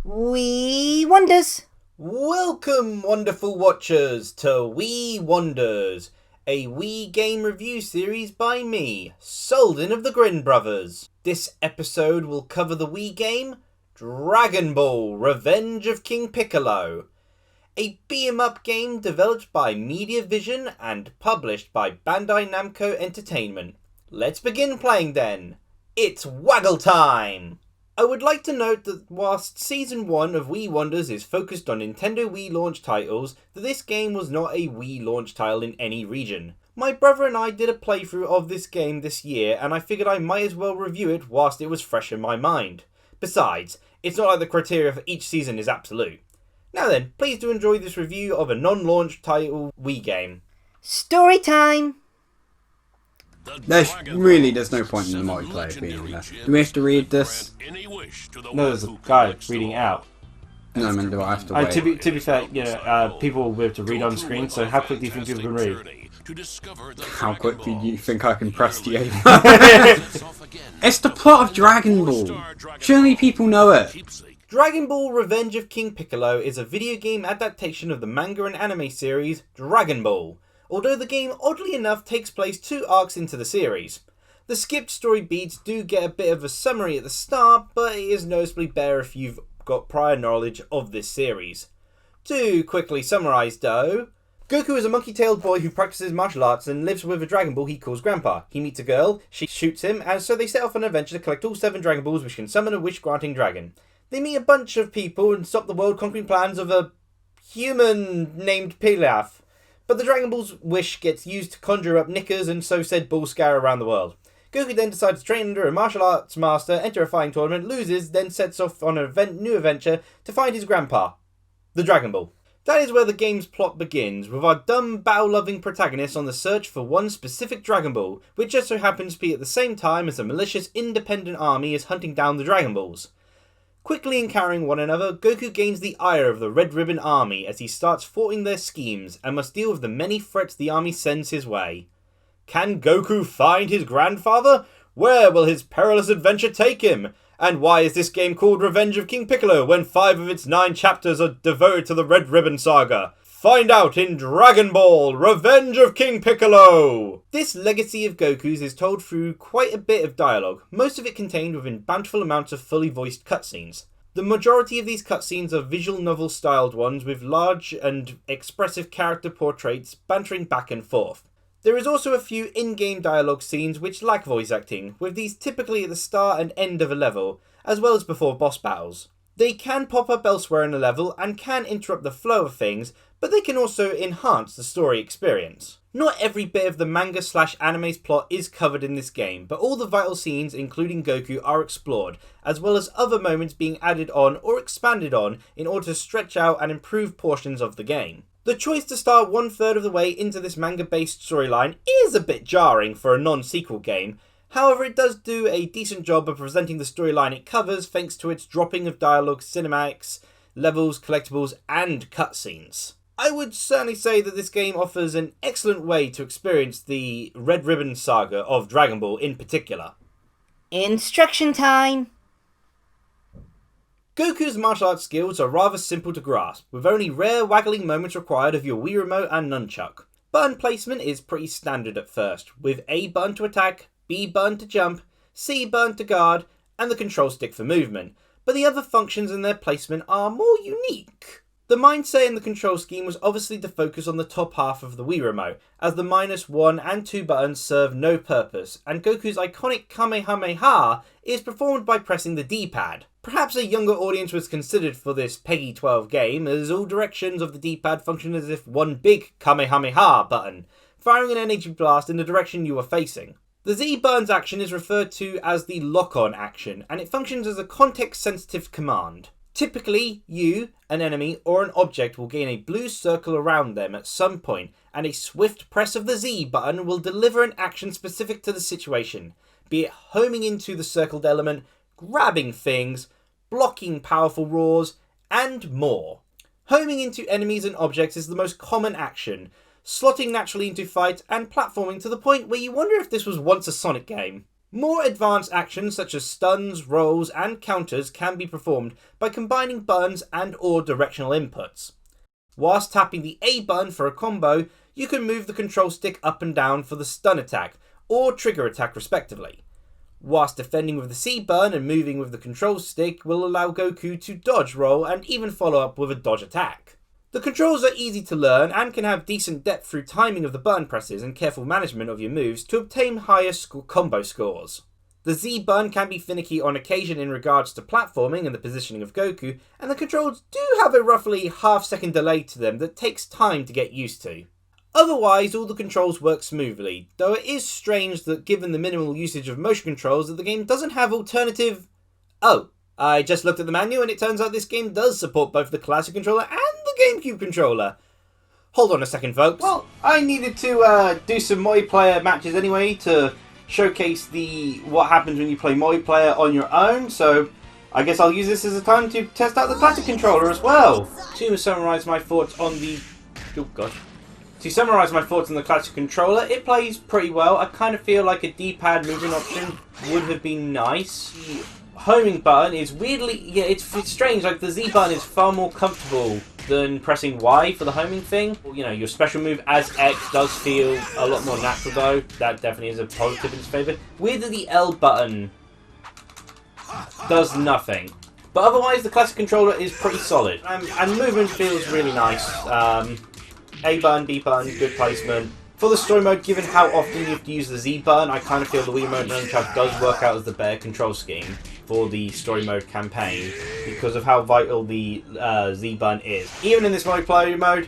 Wee Wonders! Welcome, wonderful watchers, to Wii Wonders, a Wii game review series by me, Souldin of the Grin brothers. This episode will cover the Wii game Dragon Ball Revenge of King Piccolo, a beat-em-up game developed by Media Vision and published by Bandai Namco Entertainment. Let's begin playing then. It's Waggle time! I would like to note that whilst Season 1 of Wii Wonders is focused on Nintendo Wii launch titles, that this game was not a Wii launch title in any region. My brother and I did a playthrough of this game this year, and I figured I might as well review it whilst it was fresh in my mind. Besides, it's not like the criteria for each season is absolute. Now then, please do enjoy this review of a non-launch title Wii game. Story time! There's no point in the multiplayer being in there. Do we have to read this? No, there's a guy reading out. No, I mean, do I have to wait? To be fair, people will be able to read on screen, so how quickly do you think people can read? How quickly do you think I can press the A? It's the plot of Dragon Ball. Surely people know it. Dragon Ball Revenge of King Piccolo is a video game adaptation of the manga and anime series Dragon Ball, although the game oddly enough takes place 2 arcs into the series. The skipped story beats do get a bit of a summary at the start, but it is noticeably better if you've got prior knowledge of this series. To quickly summarise though, Goku is a monkey-tailed boy who practices martial arts and lives with a Dragon Ball he calls Grandpa. He meets a girl, she shoots him, and so they set off on an adventure to collect all 7 Dragon Balls which can summon a wish-granting dragon. They meet a bunch of people and stop the world-conquering plans of a human named Pilaf. But the Dragon Ball's wish gets used to conjure up knickers and so said balls scatter around the world. Goku then decides to train under a martial arts master, enter a fighting tournament, loses, then sets off on a new adventure to find his grandpa, the Dragon Ball. That is where the game's plot begins, with our dumb, battle-loving protagonist on the search for one specific Dragon Ball, which just so happens to be at the same time as a malicious independent army is hunting down the Dragon Balls. Quickly encountering one another, Goku gains the ire of the Red Ribbon Army as he starts thwarting their schemes and must deal with the many threats the army sends his way. Can Goku find his grandfather? Where will his perilous adventure take him? And why is this game called Revenge of King Piccolo when 5 of its 9 chapters are devoted to the Red Ribbon Saga? Find out in Dragon Ball Revenge of King Piccolo! This legacy of Goku's is told through quite a bit of dialogue, most of it contained within bountiful amounts of fully voiced cutscenes. The majority of these cutscenes are visual novel styled ones with large and expressive character portraits bantering back and forth. There is also a few in-game dialogue scenes which lack voice acting, with these typically at the start and end of a level, as well as before boss battles. They can pop up elsewhere in a level and can interrupt the flow of things, but they can also enhance the story experience. Not every bit of the manga/anime's plot is covered in this game, but all the vital scenes, including Goku, are explored, as well as other moments being added on or expanded on in order to stretch out and improve portions of the game. The choice to start 1/3 of the way into this manga-based storyline is a bit jarring for a non-sequel game. However, it does do a decent job of presenting the storyline it covers thanks to its dropping of dialogue, cinematics, levels, collectibles, and cutscenes. I would certainly say that this game offers an excellent way to experience the Red Ribbon Saga of Dragon Ball in particular. Instruction time! Goku's martial arts skills are rather simple to grasp, with only rare waggling moments required of your Wii Remote and Nunchuck. Button placement is pretty standard at first, with A button to attack, B button to jump, C button to guard, and the control stick for movement, but the other functions and their placement are more unique. The mindset in the control scheme was obviously to focus on the top half of the Wii Remote, as the -1 and 2 buttons serve no purpose, and Goku's iconic Kamehameha is performed by pressing the D-pad. Perhaps a younger audience was considered for this PEGI 12 game, as all directions of the D-pad function as if one big Kamehameha button, firing an energy blast in the direction you are facing. The Z button's action is referred to as the lock-on action, and it functions as a context-sensitive command. Typically, you, an enemy, or an object will gain a blue circle around them at some point, and a swift press of the Z button will deliver an action specific to the situation, be it homing into the circled element, grabbing things, blocking powerful roars, and more. Homing into enemies and objects is the most common action, slotting naturally into fights and platforming to the point where you wonder if this was once a Sonic game. More advanced actions such as stuns, rolls and counters can be performed by combining buttons and or directional inputs. Whilst tapping the A button for a combo, you can move the control stick up and down for the stun attack or trigger attack respectively. Whilst defending with the C button and moving with the control stick will allow Goku to dodge roll and even follow up with a dodge attack. The controls are easy to learn and can have decent depth through timing of the button presses and careful management of your moves to obtain higher combo scores. The Z button can be finicky on occasion in regards to platforming and the positioning of Goku, and the controls do have a roughly half-second delay to them that takes time to get used to. Otherwise, all the controls work smoothly, though it is strange that given the minimal usage of motion controls that the game doesn't have alternative... Oh, I just looked at the manual and it turns out this game does support both the classic controller and the GameCube controller. Hold on a second, folks. Well, I needed to do some multiplayer matches anyway to showcase what happens when you play multiplayer on your own, so I guess I'll use this as a time to test out the classic controller as well. To summarise my thoughts on the... Oh gosh. To summarise my thoughts on the classic controller, it plays pretty well. I kind of feel like a D-pad movement option would have been nice. The homing button is weirdly... Yeah, it's strange. Like, the Z button is far more comfortable than pressing Y for the homing thing. You know, your special move as X does feel a lot more natural though. That definitely is a positive in its favour. Weirdly, the L button does nothing. But otherwise, the classic controller is pretty solid. And movement feels really nice. A button, B button, good placement. For the story mode, given how often you have to use the Z button, I kind of feel the Wii Remote Nunchuck does work out as the better control scheme for the story mode campaign because of how vital the Z button is. Even in this multiplayer mode,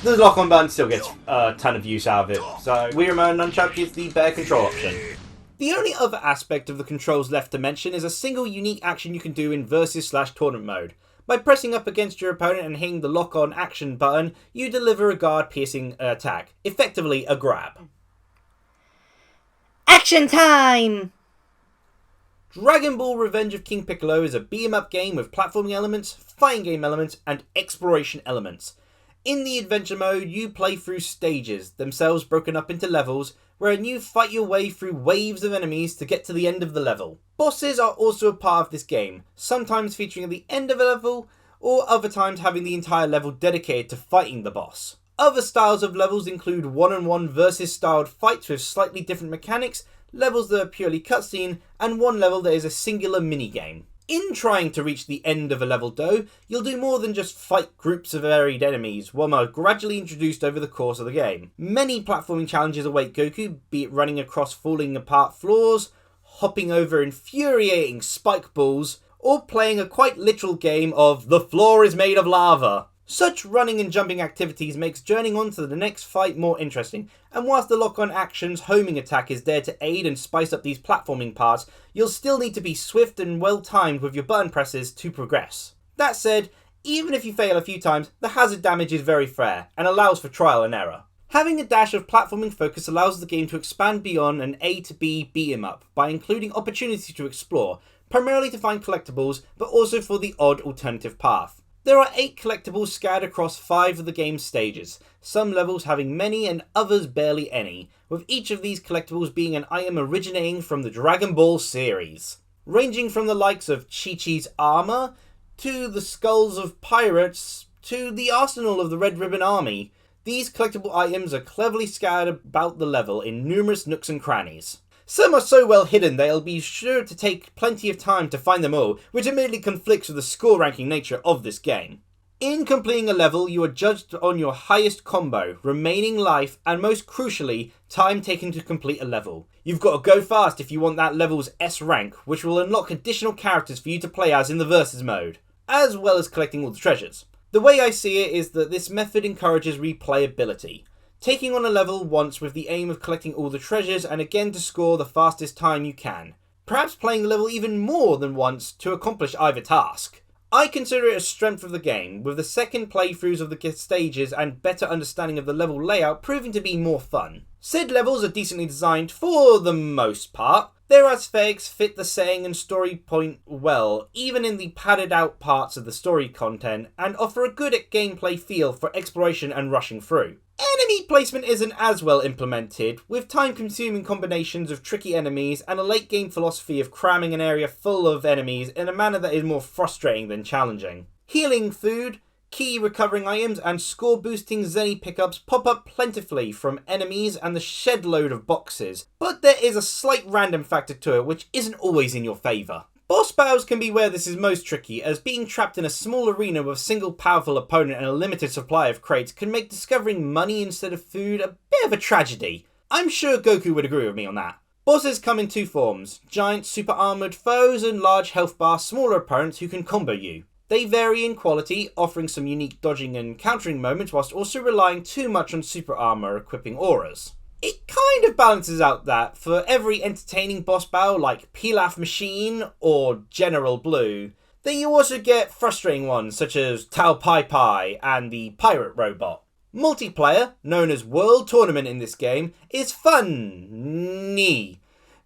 the lock-on button still gets a ton of use out of it. So Wii Remote Nunchuck is the better control option. The only other aspect of the controls left to mention is a single unique action you can do in Versus/Tournament mode. By pressing up against your opponent and hitting the lock-on action button, you deliver a guard-piercing attack, effectively a grab. Action time! Dragon Ball Revenge of King Piccolo is a beat-em-up game with platforming elements, fighting game elements, and exploration elements. In the adventure mode, you play through stages, themselves broken up into levels, wherein you fight your way through waves of enemies to get to the end of the level. Bosses are also a part of this game, sometimes featuring at the end of a level, or other times having the entire level dedicated to fighting the boss. Other styles of levels include one-on-one versus styled fights with slightly different mechanics, levels that are purely cutscene, and one level that is a singular minigame. In trying to reach the end of a level though, you'll do more than just fight groups of varied enemies, one are gradually introduced over the course of the game. Many platforming challenges await Goku, be it running across falling apart floors, hopping over infuriating spike balls, or playing a quite literal game of the floor is made of lava. Such running and jumping activities makes journeying on to the next fight more interesting, and whilst the lock-on action's homing attack is there to aid and spice up these platforming parts, you'll still need to be swift and well-timed with your button presses to progress. That said, even if you fail a few times, the hazard damage is very fair, and allows for trial and error. Having a dash of platforming focus allows the game to expand beyond an A to B beat-em-up by including opportunities to explore, primarily to find collectibles, but also for the odd alternative path. There are 8 collectibles scattered across 5 of the game's stages, some levels having many and others barely any, with each of these collectibles being an item originating from the Dragon Ball series. Ranging from the likes of Chi-Chi's armour, to the skulls of pirates, to the arsenal of the Red Ribbon Army, these collectible items are cleverly scattered about the level in numerous nooks and crannies. Some are so well hidden that it'll be sure to take plenty of time to find them all, which admittedly conflicts with the score ranking nature of this game. In completing a level, you are judged on your highest combo, remaining life, and most crucially, time taken to complete a level. You've got to go fast if you want that level's S rank, which will unlock additional characters for you to play as in the Versus mode, as well as collecting all the treasures. The way I see it is that this method encourages replayability. Taking on a level once with the aim of collecting all the treasures and again to score the fastest time you can. Perhaps playing the level even more than once to accomplish either task. I consider it a strength of the game, with the second playthroughs of the stages and better understanding of the level layout proving to be more fun. Said levels are decently designed for the most part. Their aesthetics fit the setting and story point well, even in the padded out parts of the story content, and offer a good gameplay feel for exploration and rushing through. Enemy placement isn't as well implemented, with time-consuming combinations of tricky enemies and a late-game philosophy of cramming an area full of enemies in a manner that is more frustrating than challenging. Healing food, key recovering items and score-boosting Zenny pickups pop up plentifully from enemies and the shed load of boxes, but there is a slight random factor to it which isn't always in your favour. Boss battles can be where this is most tricky, as being trapped in a small arena with a single powerful opponent and a limited supply of crates can make discovering money instead of food a bit of a tragedy. I'm sure Goku would agree with me on that. Bosses come in two forms: giant super armoured foes and large health bar smaller opponents who can combo you. They vary in quality, offering some unique dodging and countering moments whilst also relying too much on super armour equipping auras. It kind of balances out that for every entertaining boss battle like Pilaf Machine or General Blue, then you also get frustrating ones such as Tao Pai Pai and the Pirate Robot. Multiplayer, known as World Tournament in this game, is fun-ny.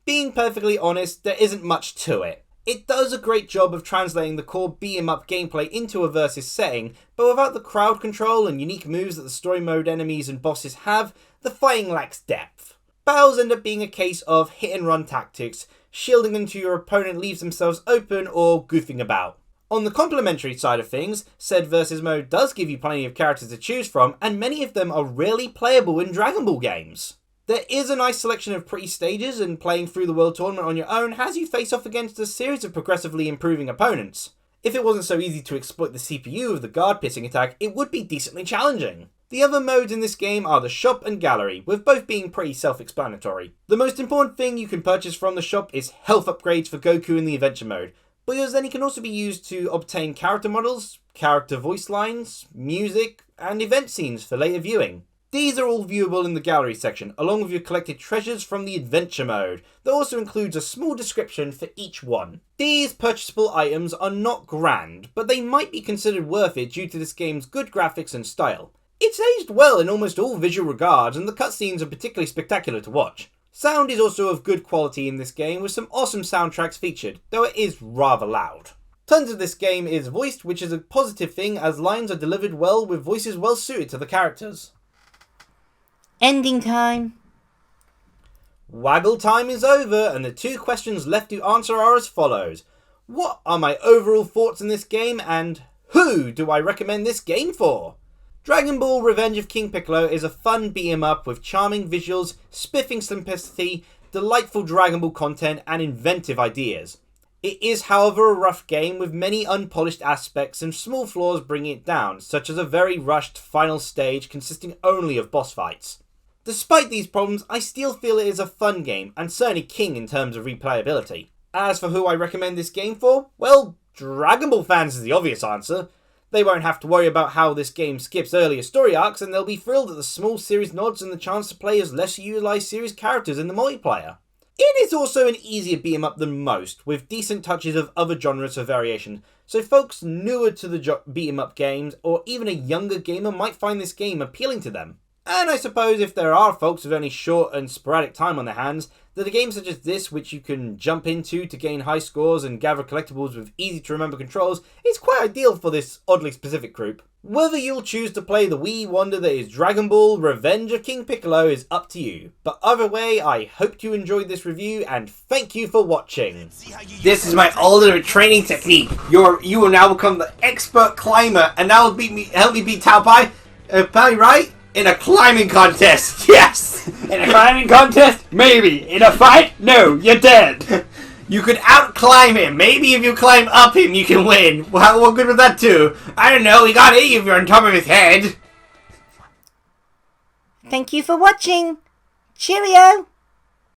Being perfectly honest, there isn't much to it. It does a great job of translating the core beat-em-up gameplay into a versus setting, but without the crowd control and unique moves that the story mode enemies and bosses have, the fighting lacks depth. Battles end up being a case of hit-and-run tactics, shielding until your opponent leaves themselves open or goofing about. On the complementary side of things, said versus mode does give you plenty of characters to choose from, and many of them are rarely playable in Dragon Ball games. There is a nice selection of pretty stages, and playing through the World Tournament on your own has you face off against a series of progressively improving opponents. If it wasn't so easy to exploit the CPU of the guard-piercing attack, it would be decently challenging. The other modes in this game are the shop and gallery, with both being pretty self-explanatory. The most important thing you can purchase from the shop is health upgrades for Goku in the adventure mode, because then it can also be used to obtain character models, character voice lines, music, and event scenes for later viewing. These are all viewable in the gallery section, along with your collected treasures from the adventure mode, that also includes a small description for each one. These purchasable items are not grand, but they might be considered worth it due to this game's good graphics and style. It's aged well in almost all visual regards, and the cutscenes are particularly spectacular to watch. Sound is also of good quality in this game, with some awesome soundtracks featured, though it is rather loud. Tons of this game is voiced, which is a positive thing as lines are delivered well with voices well suited to the characters. Ending time. Waggle time is over, and the two questions left to answer are as follows. What are my overall thoughts on this game, and who do I recommend this game for? Dragon Ball Revenge of King Piccolo is a fun beat-em-up with charming visuals, spiffing simplicity, delightful Dragon Ball content, and inventive ideas. It is, however, a rough game with many unpolished aspects and small flaws bringing it down, such as a very rushed final stage consisting only of boss fights. Despite these problems, I still feel it is a fun game, and certainly king in terms of replayability. As for who I recommend this game for, well, Dragon Ball fans is the obvious answer. They won't have to worry about how this game skips earlier story arcs, and they'll be thrilled at the small series nods and the chance to play as lesser utilised series characters in the multiplayer. It is also an easier beat 'em up than most, with decent touches of other genres for variation, so folks newer to the beat 'em up games, or even a younger gamer might find this game appealing to them. And I suppose if there are folks with only short and sporadic time on their hands, that a game such as this, which you can jump into to gain high scores and gather collectibles with easy to remember controls, is quite ideal for this oddly specific group. Whether you'll choose to play the wee wonder that is Dragon Ball Revenge of King Piccolo is up to you. But either way, I hope you enjoyed this review, and thank you for watching. This is my ultimate training technique. You will now become the expert climber, and now help me beat Tao Pai, right? In a climbing contest, yes! In a climbing contest? Maybe. In a fight? No, you're dead. You could out-climb him. Maybe if you climb up him, you can win. Well, what good would that do? I don't know, he got hit if you're on top of his head. Thank you for watching. Cheerio!